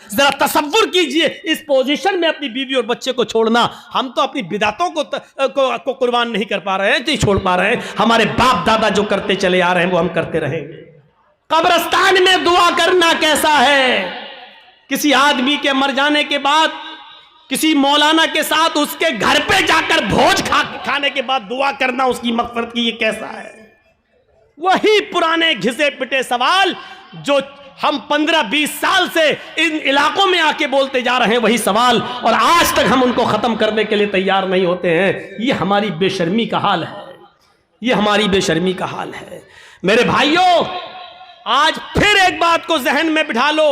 जरा तसव्वुर कीजिए इस पोजीशन में अपनी बीवी और बच्चे को छोड़ना। हम तो अपनी बिदातों को कुर्बान नहीं कर पा रहे हैं, नहीं छोड़ पा रहे हैं। हमारे बाप दादा जो करते चले आ रहे हैं वो हम करते रहेंगे। कब्रिस्तान में दुआ करना कैसा है? किसी आदमी के मर जाने के बाद किसी मौलाना के साथ उसके घर पे जाकर भोज खाने के बाद दुआ करना उसकी मग़फ़िरत की, ये कैसा है? वही पुराने घिसे पिटे सवाल जो हम 15-20 साल से इन इलाकों में आके बोलते जा रहे हैं, वही सवाल, और आज तक हम उनको खत्म करने के लिए तैयार नहीं होते हैं। ये हमारी बेशर्मी का हाल है, ये हमारी बेशर्मी का हाल है। मेरे भाइयों, आज फिर एक बात को जहन में बिठा लो,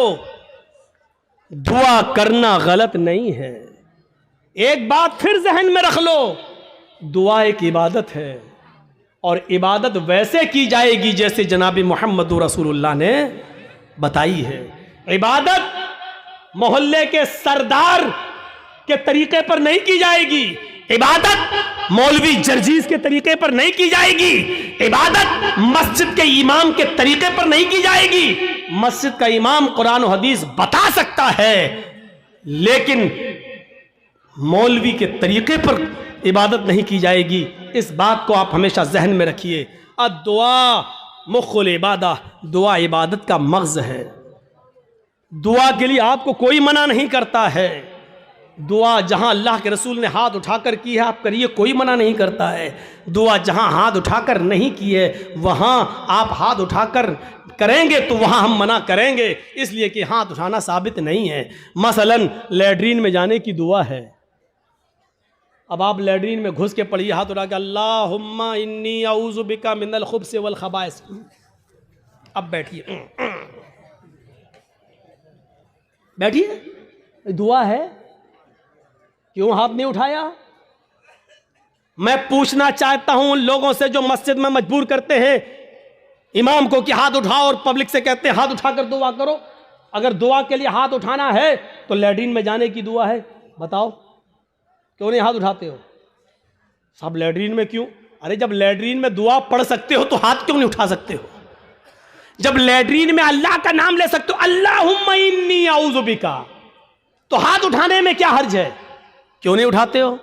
दुआ करना गलत नहीं है। एक बात फिर जहन में रख लो, दुआ एक इबादत है, और इबादत वैसे की जाएगी जैसे जनाब मोहम्मद रसूलुल्लाह ने बताई है। इबादत मोहल्ले के सरदार के तरीके पर नहीं की जाएगी, इबादत मौलवी जर्जीज के तरीके पर नहीं की जाएगी, इबादत मस्जिद के इमाम के तरीके पर नहीं की जाएगी। मस्जिद का इमाम कुरान और हदीस बता सकता है, लेकिन मौलवी के तरीके पर इबादत नहीं की जाएगी। इस बात को आप हमेशा जहन में रखिए। दुआ मुख्खुल इबादा, दुआ इबादत का मग़ज़ है। दुआ के लिए आपको कोई मना नहीं करता है। दुआ जहां अल्लाह के रसूल ने हाथ उठाकर की है आप करिए, कोई मना नहीं करता है। दुआ जहां हाथ उठाकर नहीं की है वहां आप हाथ उठाकर करेंगे तो वहां हम मना करेंगे, इसलिए कि हाथ उठाना साबित नहीं है। मसलन लैट्रीन में जाने की दुआ है, अब आप लैट्रीन में घुस के पढ़िए हाथ उठा के, अल्लाहुम्मा इन्नी औज़ु बिका मिनल खुब्स वल खबाइस। अब बैठिए, बैठिए, दुआ है, क्यों हाथ नहीं उठाया? मैं पूछना चाहता हूं उन लोगों से जो मस्जिद में मजबूर करते हैं इमाम को कि हाथ उठाओ, और पब्लिक से कहते हैं हाथ उठाकर दुआ करो। अगर दुआ के लिए हाथ उठाना है तो लैट्रीन में जाने की दुआ है, बताओ क्यों नहीं हाथ उठाते हो? सब लैट्रीन में क्यों? अरे जब लैट्रीन में दुआ पढ़ सकते हो तो हाथ क्यों नहीं उठा सकते हो? जब लैट्रीन में अल्लाह का नाम ले सकते हो, अल्लाहुम्मा इन्नी औज़ु बिका, तो हाथ उठाने में क्या हर्ज है? क्यों नहीं उठाते हो?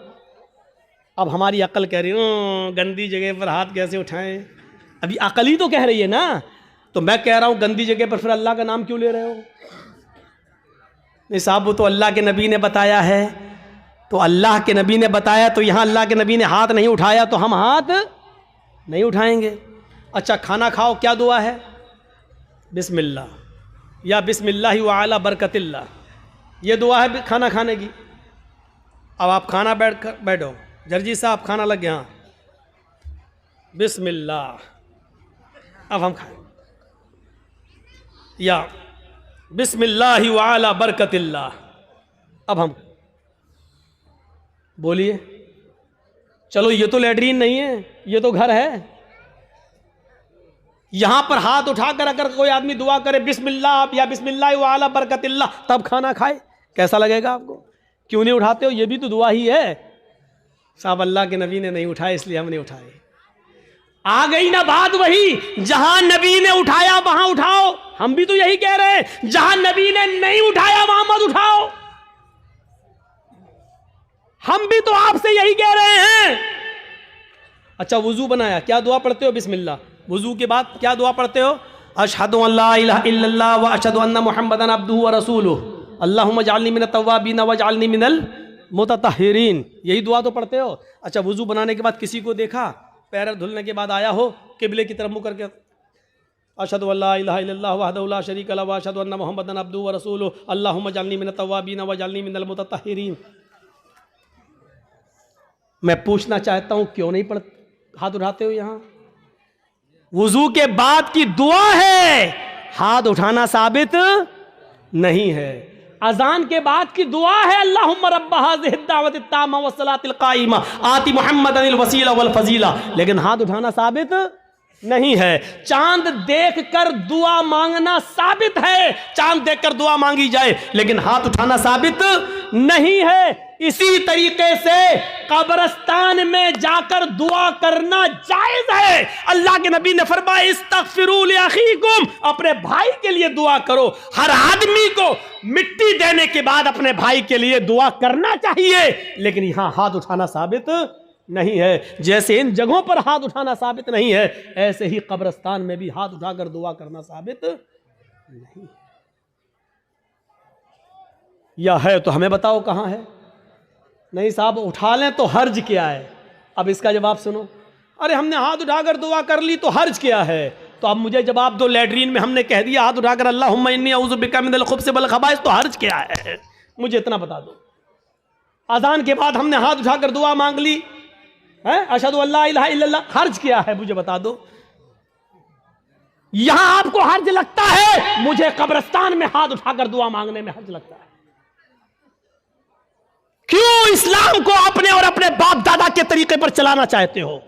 अब हमारी अक्ल कह रही है गंदी जगह पर हाथ कैसे उठाएं? अभी अक्ल ही तो कह रही है ना। तो मैं कह रहा हूं गंदी जगह पर फिर अल्लाह का नाम क्यों ले रहे हो? नहीं साहब, वो तो अल्लाह के नबी ने बताया है, तो अल्लाह के नबी ने बताया, तो यहाँ अल्लाह के नबी ने हाथ नहीं उठाया तो हम हाथ नहीं उठाएंगे। अच्छा, खाना खाओ, क्या दुआ है? बिस्मिल्लाह या बिस्मिल्लाहि व अला बरकतिल्लाह, ये दुआ है खाना खाने की। अब आप खाना बैठो, जर्जी साहब खाना लग गया, बिस्मिल्लाह, अब हम खाएं, या बिस्मिल्लाहि व अला बरकतिल्लाह, अब हम बोलिए। चलो ये तो लैट्रीन नहीं है, ये तो घर है। यहां पर हाथ उठाकर अगर कोई आदमी दुआ करे बिस्मिल्लाह या बिस्मिल्लाह व अला बरकतिल्लाह, तब खाना खाए, कैसा लगेगा आपको? क्यों नहीं उठाते हो? ये भी तो दुआ ही है। साहब अल्लाह के नबी ने नहीं उठाए इसलिए हम नहीं उठाए। आ गई ना बात वही, जहां नबी ने उठाया वहां उठाओ। हम भी तो यही कह रहे हैं, जहां नबी ने नहीं उठाया वहां मत उठाओ। हम भी तो आपसे यही कह रहे हैं। अच्छा, वुजू बनाया, क्या दुआ पढ़ते हो? बिस्मिल्लाह। वुजू के बाद क्या दुआ पढ़ते हो? अशहदु अल्ला इलाहा इल्लल्लाह व अशहदु अन्ना मुहम्मदन अब्दुहु व रसूलुहु अल्लाहुम्मा जअलनी मिनत तव्वाबीन व जअलनी मिनल मुततहिरीन, यही दुआ तो पढ़ते हो। अच्छा, वुजू बनाने के बाद किसी को देखा, पैर धुलने के बाद आया हो किबले की तरफ मुँह करके, अशहदु अल्ला इलाहा इल्लल्लाह वहदहु ला शरीका लहु व अशहदु अन्ना मुहम्मदन अब्दुहु व रसूलुहु अल्लाहुम्मा जअलनी मिनत तव्वाबीन व जअलनी मिनल मुततहिरीन। मैं पूछना चाहता हूं क्यों नहीं हाथ उठाते हो? यहां वुजू के बाद की दुआ है, हाथ उठाना साबित नहीं है। अजान के बाद की दुआ है, अल्लाहुम्मा रब्बा हाज़िहि दावति ताम्मा व सलातिल काइमा आति मुहम्मदनिल वसीला वल फजीला, लेकिन हाथ उठाना साबित नहीं है। चांद देखकर दुआ मांगना साबित है, चांद देखकर दुआ मांगी जाए, लेकिन हाथ उठाना साबित नहीं है। इसी तरीके से कब्रिस्तान में जाकर दुआ करना जायज है। अल्लाह के नबी ने फरमाया इस्तगफिरू लिअखीकुम, अपने भाई के लिए दुआ करो। हर आदमी को मिट्टी देने के बाद अपने भाई के लिए दुआ करना चाहिए, लेकिन यहां हाथ उठाना साबित नहीं है। जैसे इन जगहों पर हाथ उठाना साबित नहीं है, ऐसे ही कब्रिस्तान में भी हाथ उठाकर दुआ करना साबित नहीं। या है तो हमें बताओ कहां है। नहीं साहब, उठा लें तो हर्ज क्या है। अब इसका जवाब सुनो। अरे हमने हाथ उठाकर दुआ कर ली तो हर्ज क्या है। तो अब मुझे जवाब दो, लैट्रीन में हमने कह दिया हाथ उठाकर अल्लाहुम्मा इन्नी अऊज़ु बिका मिनल खुब्ज़ि वल खबाइस, तो हर्ज क्या है, मुझे इतना बता दो। अज़ान के बाद हमने हाथ उठाकर दुआ मांग ली है, अशहदु अल्ला इलाहा इल्लल्लाह, हर्ज क्या है, मुझे बता दो। यहां आपको हर्ज लगता है, मुझे कब्रिस्तान में हाथ उठाकर दुआ मांगने में हर्ज लगता है। क्यों इस्लाम को अपने और अपने बाप दादा के तरीके पर चलाना चाहते हो।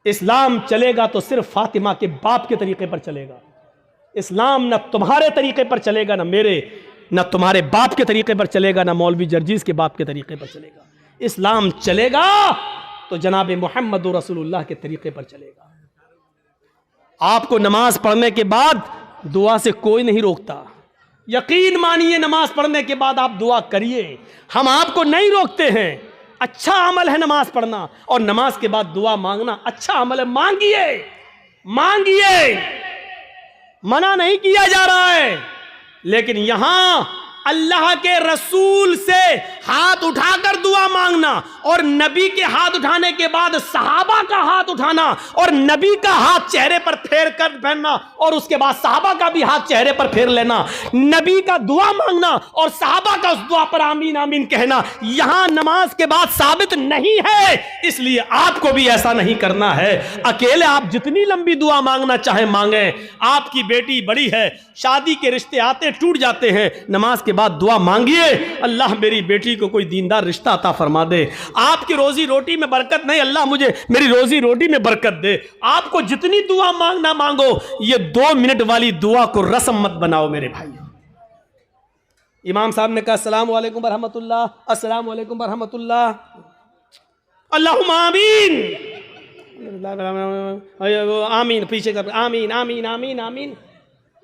इस्लाम चलेगा तो सिर्फ फातिमा के बाप के तरीके पर चलेगा। इस्लाम न तुम्हारे तरीके पर चलेगा, न मेरे, न तुम्हारे बाप के तरीके पर चलेगा, न मौलवी जर्जीज के बाप के तरीके पर चलेगा। इस्लाम चलेगा तो जनाब मोहम्मद रसूलुल्लाह के तरीके पर चलेगा। आपको नमाज पढ़ने के बाद दुआ से कोई नहीं रोकता। यकीन मानिए, नमाज पढ़ने के बाद आप दुआ करिए, हम आपको नहीं रोकते हैं। अच्छा अमल है नमाज पढ़ना, और नमाज के बाद दुआ मांगना अच्छा अमल है। मांगिए मांगिए, मना नहीं किया जा रहा है। लेकिन यहां अल्लाह के रसूल से हाथ उठाकर दुआ मांगना, और नबी के हाथ उठाने के बाद सहाबा का हाथ उठाना, और नबी का हाथ चेहरे पर फेर कर पहनना, और उसके बाद सहाबा का भी हाथ चेहरे पर फेर लेना, नबी का दुआ मांगना और सहाबा का उस दुआ पर आमीन आमीन कहना, यहां नमाज के बाद साबित नहीं है। इसलिए आपको भी ऐसा नहीं करना है। अकेले आप जितनी लंबी दुआ मांगना चाहे मांगे। आपकी बेटी बड़ी है, शादी के रिश्ते आते टूट जाते हैं, नमाज के बाद दुआ मांगिए, अल्लाह मेरी बेटी को कोई दीनदार रिश्ता अता फरमा दे। आपकी रोजी रोटी में बरकत नहीं, अल्लाह मुझे मेरी रोजी रोटी में बरकत दे। आपको जितनी दुआ मांगना मांगो, ये 2 मिनट वाली दुआ को रस्म मत बनाओ मेरे भाई। इमाम साहब ने कहा अस्सलाम वालेकुम रहमतुल्लाह, अस्सलाम वालेकुम रहमतुल्लाह, अल्लाहुम्मा आमीन आमीन, पीछे कर आमीन आमीन आमीन आमीन।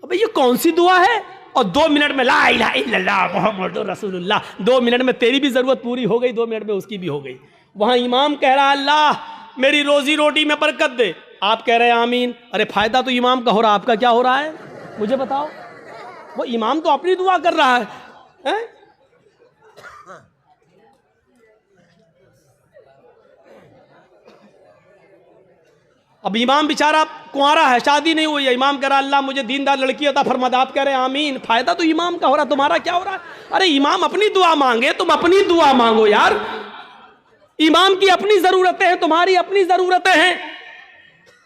अबे ये कौन सी दुआ है। और 2 मिनट में ला इलाहा इल्लल्लाह मुहम्मदुर रसूलुल्लाह, 2 मिनट में तेरी भी जरूरत पूरी हो गई, 2 मिनट में उसकी भी हो गई। वहां इमाम कह रहा अल्लाह मेरी रोजी रोटी में बरकत दे, आप कह रहे हैं आमीन। अरे फायदा तो इमाम का हो रहा, आपका क्या हो रहा है मुझे बताओ। वो इमाम तो अपनी दुआ कर रहा है? अब इमाम बेचारा कुंवारा है, शादी नहीं हुई है, इमाम कह रहा अल्लाह मुझे दीनदार लड़की अता फरमा दे, आप कह रहे हैं आमीन। फायदा तो इमाम का हो रहा, तुम्हारा क्या हो रहा है। अरे इमाम अपनी दुआ मांगे, तुम अपनी दुआ मांगो यार। इमाम की अपनी जरूरतें हैं, तुम्हारी अपनी जरूरतें हैं।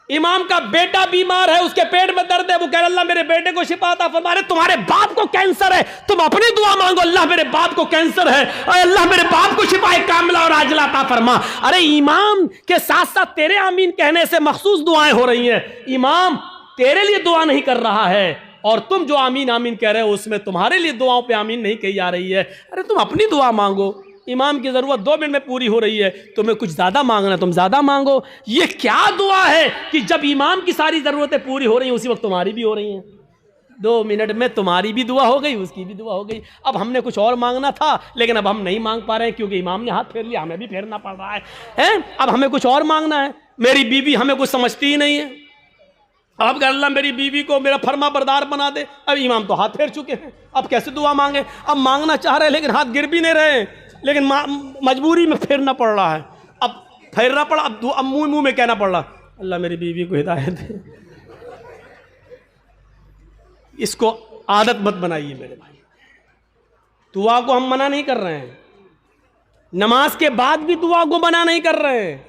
इमाम का बेटा बीमार है, उसके पेट में दर्द है, वो कह रहा अल्लाह मेरे बेटे को शिफा अता फरमा। तुम्हारे बाप को कैंसर है, तुम अपनी दुआ मांगो अल्लाह मेरे बाप को कैंसर है, अल्लाह मेरे बाप को शिफाए कामिला और आजिला अता फरमा। अरे इमाम के साथ साथ तेरे आमीन कहने से मखसूस दुआएं हो रही हैं। इमाम तेरे लिए दुआ नहीं कर रहा है, और तुम जो आमीन आमीन कह रहे हो उसमें तुम्हारे लिए दुआओं पे आमीन नहीं कही जा रही है। अरे तुम अपनी दुआ मांगो, इमाम की जरूरत 2 मिनट में पूरी हो रही है, तुम्हें कुछ ज्यादा मांगना तुम ज्यादा मांगो। ये क्या दुआ है कि जब इमाम की सारी जरूरतें पूरी हो रही हैं उसी वक्त तुम्हारी भी हो रही हैं। 2 मिनट में तुम्हारी भी दुआ हो गई, उसकी भी दुआ हो गई। अब हमने कुछ और मांगना था, लेकिन अब हम नहीं मांग पा रहे हैं क्योंकि इमाम ने हाथ फेर लिया, हमें भी फेरना पड़ रहा है। अब हमें कुछ और मांगना है। मेरी बीवी हमें कुछ समझती ही नहीं है, अब अल्लाह मेरी बीवी को मेरा फर्मा बरदार बना दे। अब इमाम तो हाथ फेर चुके हैं, अब कैसे दुआ मांगे। अब मांगना चाह रहे हैं लेकिन हाथ गिर भी नहीं रहे, लेकिन मजबूरी में फेरना पड़ रहा है। अब फेरना पड़ा, अब मुंह में कहना पड़ रहा अल्लाह मेरी बीवी को हिदायत दे। इसको आदत मत बनाइए मेरे भाई। दुआ को हम मना नहीं कर रहे हैं, नमाज के बाद भी दुआ को मना नहीं कर रहे हैं।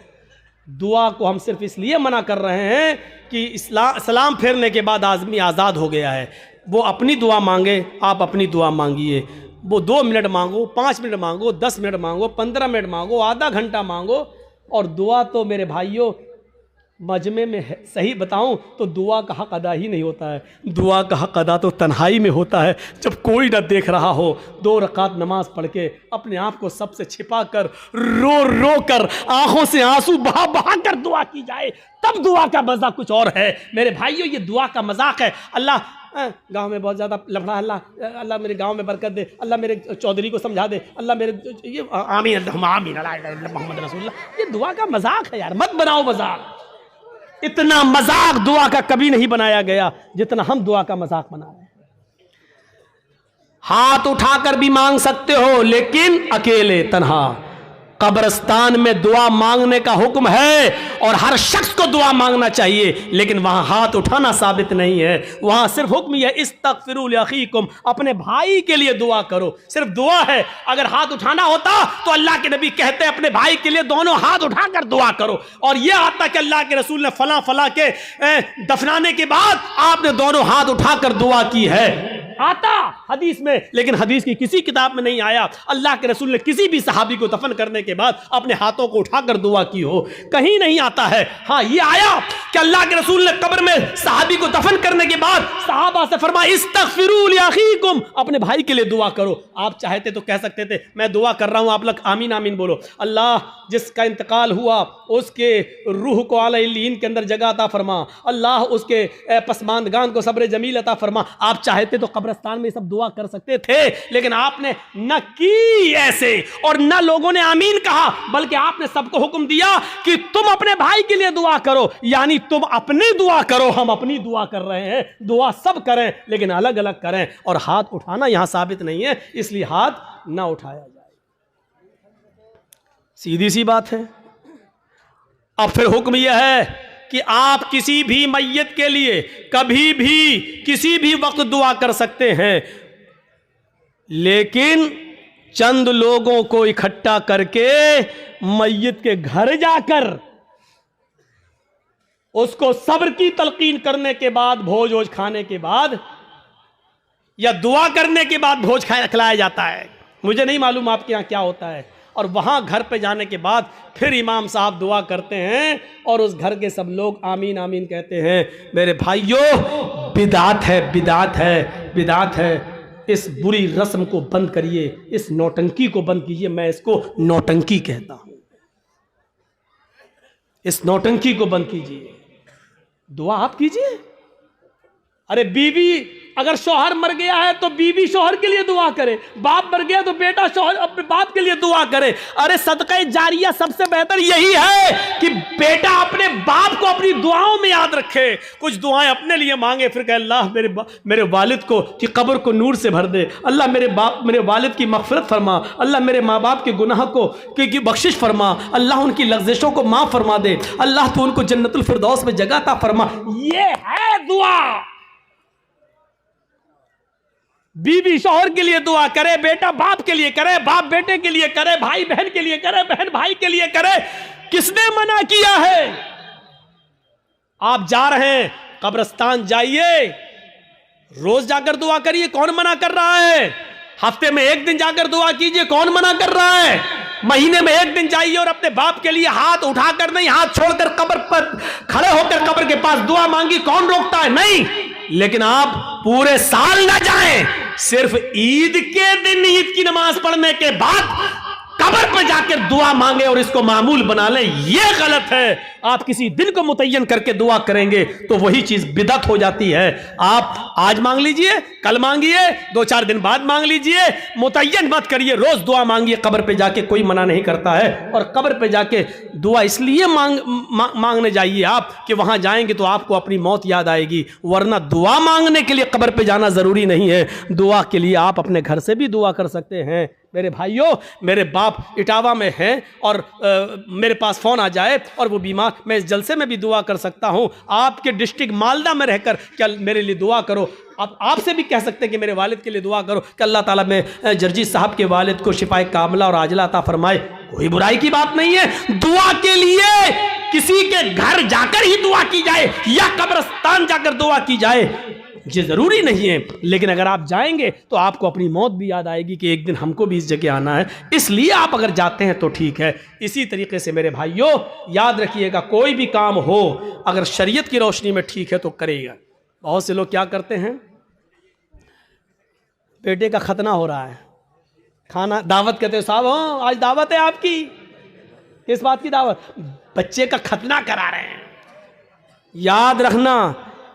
दुआ को हम सिर्फ इसलिए मना कर रहे हैं कि सलाम फेरने के बाद आदमी आज़ाद हो गया है। वो अपनी दुआ मांगे, आप अपनी दुआ मांगिए। वो 2 मिनट मांगो, 5 मिनट मांगो, 10 मिनट मांगो, 15 मिनट मांगो, आधा घंटा मांगो। और दुआ तो मेरे भाइयों मजमे में है, सही बताऊं तो दुआ का हक अदा ही नहीं होता है। दुआ का हक अदा तो तन्हाई में होता है, जब कोई ना देख रहा हो, 2 रकात नमाज पढ़ के अपने आप को सबसे छिपा कर, रो रो कर, आंखों से आंसू बहा बहा कर दुआ की जाए, तब दुआ का मजा कुछ और है। मेरे भाइयों, ये दुआ का मजाक है। अल्लाह गांव में बहुत ज़्यादा लफड़ा, अल्लाह मेरे गांव में बरकत दे, अल्लाह मेरे चौधरी को समझा दे, अल्लाह मेरे ये आमीन आमीन मोहम्मद रसूलुल्लाह। ये दुआ का मजाक है यार, मत बनाओ मजाक। इतना मजाक दुआ का कभी नहीं बनाया गया जितना हम दुआ का मजाक बना रहे हैं। हाथ उठाकर भी मांग सकते हो, लेकिन अकेले तन्हा। कब्रिस्तान में दुआ मांगने का हुक्म है और हर शख्स को दुआ मांगना चाहिए, लेकिन वहां हाथ उठाना साबित नहीं है। वहां सिर्फ हुक्म यह इस्तगफिरू लिअखीकुम, अपने भाई के लिए दुआ करो, सिर्फ दुआ है। अगर हाथ उठाना होता तो अल्लाह के नबी कहते अपने भाई के लिए दोनों हाथ उठाकर दुआ करो, और यह आता कि अल्लाह के रसूल ने फला फला के दफनाने के बाद आपने दोनों हाथ उठाकर दुआ की है, आता हदीस में, लेकिन हदीस की किसी किताब में नहीं आया अल्लाह के रसूल ने किसी भी सहाबी को दफन करने के बाद अपने हाथों को उठाकर दुआ की हो, कहीं नहीं आता है। हाँ, ये आया कि अल्लाह के रसूल ने कब्र में सहाबी को दफन करने के बाद सहाबा से फरमाया इस्तगफिरू लिअखीकुम, अपने भाई के लिए दुआ करो। आप चाहते तो कह सकते थे मैं दुआ कर रहा हूं, आप लोग आमीन आमीन बोलो। अल्लाह जिसका इंतकाल हुआ उसके रूह को आला इल्लीन के अंदर जगह अता फरमा, अल्लाह उसके पसमानदगान को सब्र जमील अता फरमा। आप चाहते तो कब्रिस्तान में सब दुआ कर सकते थे, लेकिन आपने न की ऐसे, और न लोगों ने आमीन कहा, बल्कि आपने सबको हुक्म दिया कि तुम अपने भाई के लिए दुआ करो, यानी तुम अपनी दुआ करो, हम अपनी दुआ कर रहे हैं। दुआ सब करें लेकिन अलग अलग करें, और हाथ उठाना यहां साबित नहीं है, इसलिए हाथ ना उठाया जाए। सीधी सी बात है। अब फिर हुक्म यह है कि आप किसी भी मैयत के लिए कभी भी किसी भी वक्त दुआ कर सकते हैं, लेकिन चंद लोगों को इकट्ठा करके मैयत के घर जाकर उसको सब्र की तलकीन करने के बाद, भोज वोज खाने के बाद या दुआ करने के बाद भोज खिलाया जाता है। मुझे नहीं मालूम आपके यहां क्या होता है। और वहां घर पे जाने के बाद फिर इमाम साहब दुआ करते हैं और उस घर के सब लोग आमीन आमीन कहते हैं। मेरे भाइयों, बिदात है, बिदात है, बिदात है। इस बुरी रस्म को बंद करिए, इस नौटंकी को बंद कीजिए। मैं इसको नौटंकी कहता हूं। इस नौटंकी को बंद कीजिए, दुआ आप कीजिए। अरे बीवी, अगर शौहर मर गया है तो बीवी शौहर के लिए दुआ करे, बाप मर गया तो बेटा शौहर अपने बाप के लिए दुआ करे। अरे सदका जारिया सबसे बेहतर यही है कि बेटा अपने बाप को अपनी दुआओं में याद रखे, कुछ दुआएं अपने लिए मांगे, फिर कहे अल्लाह मेरे वालिद को की कब्र को नूर से भर दे, अल्लाह मेरे वालिद की मगफिरत फरमा, अल्लाह मेरे माँ बाप के गुनाह को की बख्शिश फरमा, अल्लाह उनकी लग़्ज़िशों को माफ़ फरमा दे, अल्लाह तो उनको जन्नतुल फिरदौस में जगह अता फरमा। ये है दुआ। बीवी शौहर के लिए दुआ करे, बेटा बाप के लिए करे, बाप बेटे के लिए करे, भाई बहन के लिए करे, बहन भाई के लिए करे। किसने मना किया है? आप जा रहे हैं कब्रिस्तान, जाइए, रोज जाकर दुआ करिए, कौन मना कर रहा है? हफ्ते में एक दिन जाकर दुआ कीजिए, कौन मना कर रहा है? महीने में एक दिन जाइए और अपने बाप के लिए हाथ उठाकर नहीं, हाथ छोड़कर कब्र पर खड़े होकर कब्र के पास दुआ मांगी, कौन रोकता है? नहीं। लेकिन आप पूरे साल ना जाएं, सिर्फ ईद के दिन ईद की नमाज पढ़ने के बाद कब्र पर जाकर दुआ मांगे और इसको मामूल बना लें, यह गलत है। आप किसी दिन को मुतय्यन करके दुआ करेंगे तो वही चीज बिदअत हो जाती है। आप आज मांग लीजिए, कल मांगिए, 2-4 दिन बाद मांग लीजिए, मुतय्यन मत करिए, रोज दुआ मांगिए। कब्र पे जाके कोई मना नहीं करता है। और कब्र पे जाके दुआ इसलिए मांगने जाइए आप कि वहां जाएंगे तो आपको अपनी मौत याद आएगी, वरना दुआ मांगने के लिए कब्र पे जाना जरूरी नहीं है। दुआ के लिए आप अपने घर से भी दुआ कर सकते हैं। मेरे भाइयों, मेरे बाप इटावा में हैं और मेरे पास फ़ोन आ जाए और वो बीमार, मैं इस जलसे में भी दुआ कर सकता हूँ। आपके डिस्ट्रिक्ट मालदा में रहकर क्या मेरे लिए दुआ करो। आप आपसे भी कह सकते हैं कि मेरे वालिद के लिए दुआ करो कि अल्लाह ताला में जर्जी साहब के वालिद को शिफाए कामला और आजला अता फरमाए। कोई बुराई की बात नहीं है। दुआ के लिए किसी के घर जाकर ही दुआ की जाए या कब्रिस्तान जाकर दुआ की जाए, ये ज़रूरी नहीं है, लेकिन अगर आप जाएंगे तो आपको अपनी मौत भी याद आएगी कि एक दिन हमको भी इस जगह आना है, इसलिए आप अगर जाते हैं तो ठीक है। इसी तरीके से मेरे भाइयों याद रखिएगा, कोई भी काम हो अगर शरीयत की रोशनी में ठीक है तो करेगा। बहुत से लोग क्या करते हैं, बेटे का खतना हो रहा है, खाना दावत कहते हो, साहब हाँ आज दावत है आपकी, किस बात की दावत? बच्चे का खतना करा रहे हैं। याद रखना,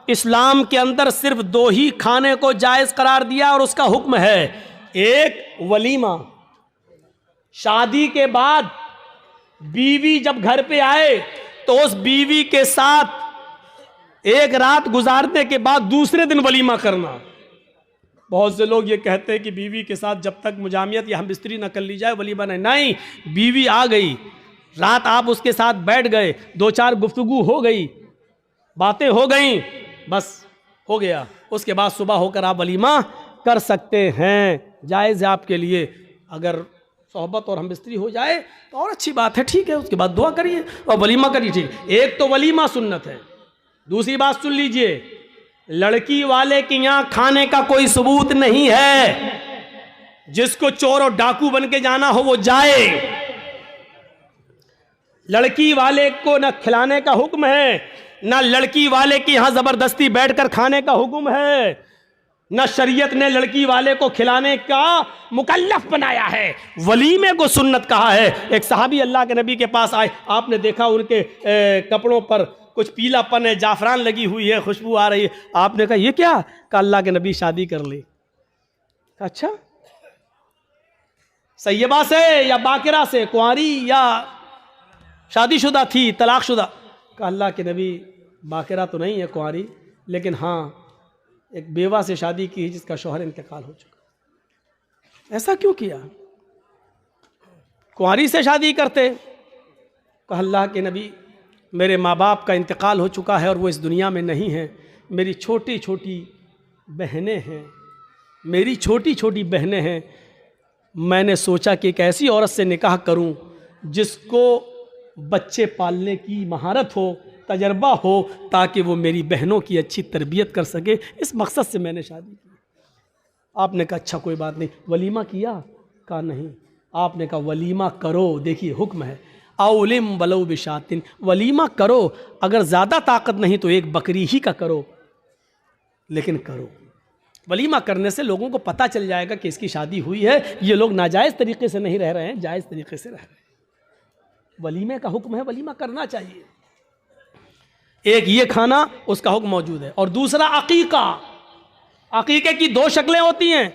इस्लाम के अंदर सिर्फ 2 ही खाने को जायज़ करार दिया और उसका हुक्म है, एक वलीमा, शादी के बाद बीवी जब घर पे आए तो उस बीवी के साथ एक रात गुजारने के बाद दूसरे दिन वलीमा करना। बहुत से लोग ये कहते हैं कि बीवी के साथ जब तक मुजामियत या हमबिस्तरी न कर ली जाए वलीमा नहीं, बीवी आ गई, रात आप उसके साथ बैठ गए, 2-4 गुफ्तगू हो गई, बातें हो गई, बस हो गया, उसके बाद सुबह होकर आप वलीमा कर सकते हैं, जायज़ है आपके लिए। अगर सोहबत और हमबिस्तरी हो जाए तो और अच्छी बात है, ठीक है, उसके बाद दुआ करिए और वलीमा करिए, ठीक। एक तो वलीमा सुन्नत है। दूसरी बात सुन लीजिए, लड़की वाले के यहाँ खाने का कोई सबूत नहीं है, जिसको चोर और डाकू बन के जाना हो वो जाए। लड़की वाले को न खिलाने का हुक्म है, न लड़की वाले के यहाँ जबरदस्ती बैठकर खाने का हुक्म है, न शरीयत ने लड़की वाले को खिलाने का मुकल्लफ बनाया है, वलीमे को सुन्नत कहा है। एक सहाबी अल्लाह के नबी के पास आए, आपने देखा उनके कपड़ों पर कुछ पीलापन है, जाफरान लगी हुई है, खुशबू आ रही है, आपने कहा ये क्या? कहा अल्लाह के नबी शादी कर ली। अच्छा, सैयबा से या बाकिरा से, कुंवारी या शादीशुदा थी, तलाकशुदा? कहा अल्लाह के नबी बाकिरा तो नहीं है, कुंवारी, लेकिन हाँ एक बेवा से शादी की जिसका शौहर इंतकाल हो चुका। ऐसा क्यों किया? कुंवारी से शादी करते। कहा अल्लाह के नबी मेरे माँ बाप का इंतकाल हो चुका है और वो इस दुनिया में नहीं है, मेरी छोटी छोटी बहनें हैं, मेरी छोटी छोटी बहनें हैं, मैंने सोचा कि एक ऐसी औरत से निकाह करूं जिसको बच्चे पालने की महारत हो, तजर्बा हो, ताकि वो मेरी बहनों की अच्छी तरबियत कर सके, इस मकसद से मैंने शादी की। आपने कहा अच्छा कोई बात नहीं, वलीमा किया? कहा नहीं। आपने कहा वलीमा करो, देखिए हुक्म है, औलिम वलो बिशातिन, वलीमा करो, अगर ज़्यादा ताकत नहीं तो एक बकरी ही का करो, लेकिन करो। वलीमा करने से लोगों को पता चल जाएगा कि इसकी शादी हुई है, ये लोग नाजायज़ तरीके से नहीं रह रहे हैं, जायज़ तरीके से रह रहे हैं। वलीमे का हुक्म है, वलीमा करना चाहिए। एक ये खाना, उसका हुक्म मौजूद है। और दूसरा अकीका। अकीके की 2 शक्लें होती हैं।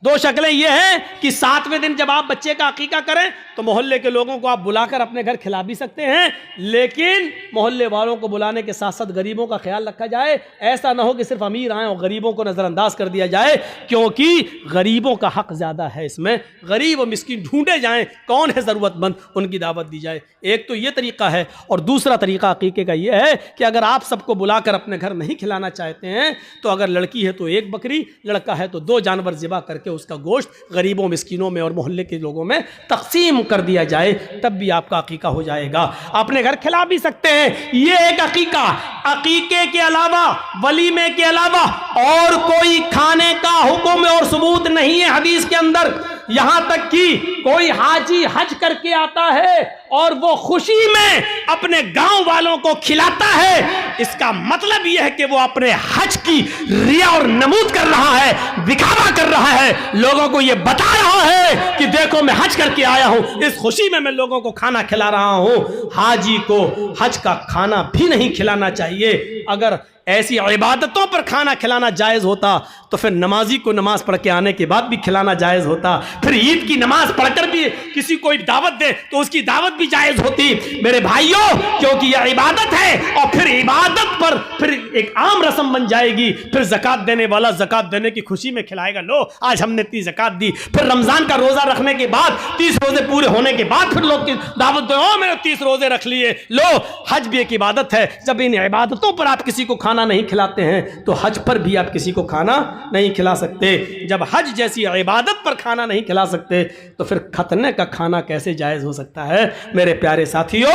2 शक्लें ये हैं कि 7वें दिन जब आप बच्चे का अकीका करें तो मोहल्ले के लोगों को आप बुलाकर अपने घर खिला भी सकते हैं, लेकिन मोहल्ले वालों को बुलाने के साथ साथ गरीबों का ख्याल रखा जाए। ऐसा ना हो कि सिर्फ अमीर आए और गरीबों को नज़रअंदाज कर दिया जाए, क्योंकि गरीबों का हक ज़्यादा है इसमें। गरीब और मिस्कीन ढूंढे जाएं, कौन है ज़रूरतमंद, उनकी दावत दी जाए। एक तो ये तरीका है, और दूसरा तरीका अकीके का ये है कि अगर आप सबको बुलाकर अपने घर नहीं खिलाना चाहते हैं तो अगर लड़की है तो 1 बकरी, लड़का है तो 2 जानवर ज़िबा करके उसका गोश्त गरीबों, मिस्कीनों में और मोहल्ले के लोगों में तकसीम कर दिया जाए, तब भी आपका अकीका हो जाएगा। अपने घर खिला भी सकते हैं। ये एक अकीका। अकीके के अलावा, वलीमे के अलावा और कोई खाने का हुक्म और सबूत नहीं है हदीस के अंदर। यहां तक कि कोई हाजी हज करके आता है और वो खुशी में अपने गांव वालों को खिलाता है, इसका मतलब यह है कि वो अपने हज की रिया और नमूद कर रहा है, दिखावा कर रहा है, लोगों को ये बता रहा है कि देखो मैं हज करके आया हूं, इस खुशी में मैं लोगों को खाना खिला रहा हूं। हाजी को हज का खाना भी नहीं खिलाना चाहिए। अगर ऐसी इबादतों पर खाना खिलाना जायज़ होता तो फिर नमाजी को नमाज पढ़ के आने के बाद भी खिलाना जायज़ होता। फिर ईद की नमाज पढ़कर भी किसी को दावत दे तो उसकी दावत भी जायज़ होती। मेरे भाइयों, क्योंकि यह इबादत है और फिर इबादत पर फिर एक आम रस्म बन जाएगी। फिर ज़कात देने वाला ज़कात देने की खुशी में खिलाएगा, लो आज हमने इतनी ज़कात दी। फिर रमज़ान का रोज़ा रखने के बाद 30 रोज़े पूरे होने के बाद फिर लोग की दावत दो, ओ मैंने 30 रोज़े रख लिए। लो, हज भी एक इबादत है। जब इन इबादतों पर आप किसी को खाना नहीं खिलाते हैं तो हज पर भी आप किसी को खाना नहीं खिला सकते। जब हज जैसी इबादत पर खाना नहीं खिला सकते तो फिर खतने का खाना कैसे जायज़ हो सकता है? मेरे प्यारे साथियों,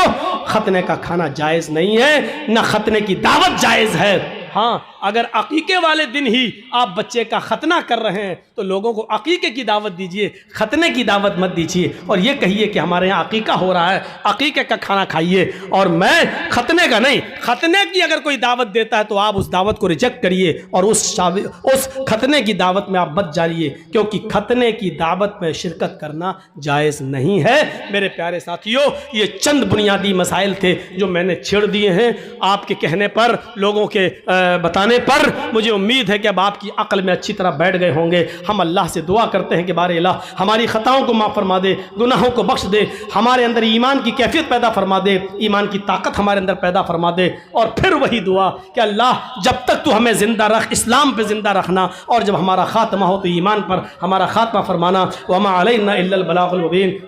खतने का खाना जायज़ नहीं है, ना खतने की दावत जायज़ है। हाँ, अगर अकीके वाले दिन ही आप बच्चे का खतना कर रहे हैं तो लोगों को अकीके की दावत दीजिए, खतने की दावत मत दीजिए। और ये कहिए कि हमारे यहाँ अकीका हो रहा है, अकीके का खाना खाइए। और मैं खतने का नहीं, खतने की अगर कोई दावत देता है तो आप उस दावत को रिजेक्ट करिए और उस खतने की दावत में आप मत जाइए, क्योंकि खतने की दावत में शिरकत करना जायज़ नहीं है। मेरे प्यारे साथियों, ये चंद बुनियादी मसाइल थे जो मैंने छेड़ दिए हैं आपके कहने पर, लोगों के बताने पर। मुझे उम्मीद है कि अब आपकी अक्ल में अच्छी तरह बैठ गए होंगे। हम अल्लाह से दुआ करते हैं कि बारे अल्लाह हमारी ख़ताओं को माफ़ फरमा दे, गुनाहों को बख्श दे, हमारे अंदर ईमान की कैफियत पैदा फरमा दे, ईमान की ताकत हमारे अंदर पैदा फरमा दे। और फिर वही दुआ कि अल्लाह जब तक तू हमें ज़िंदा रख, इस्लाम पे ज़िंदा रखना, और जब हमारा ख़ात्मा हो तो ईमान पर हमारा ख़ात्मा फरमाना। वमा अलैना इल्लल बलागुल मुबीन।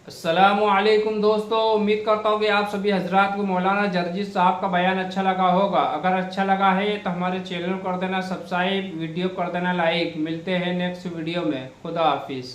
अस्सलामुअलैकुम दोस्तों, उम्मीद करता हूँ कि आप सभी हजरात को मौलाना जर्जिस साहब का बयान अच्छा लगा होगा। अगर अच्छा लगा है तो हमारे चैनल को कर देना सब्सक्राइब, वीडियो कर देना लाइक। मिलते हैं नेक्स्ट वीडियो में। खुदा हाफिज़।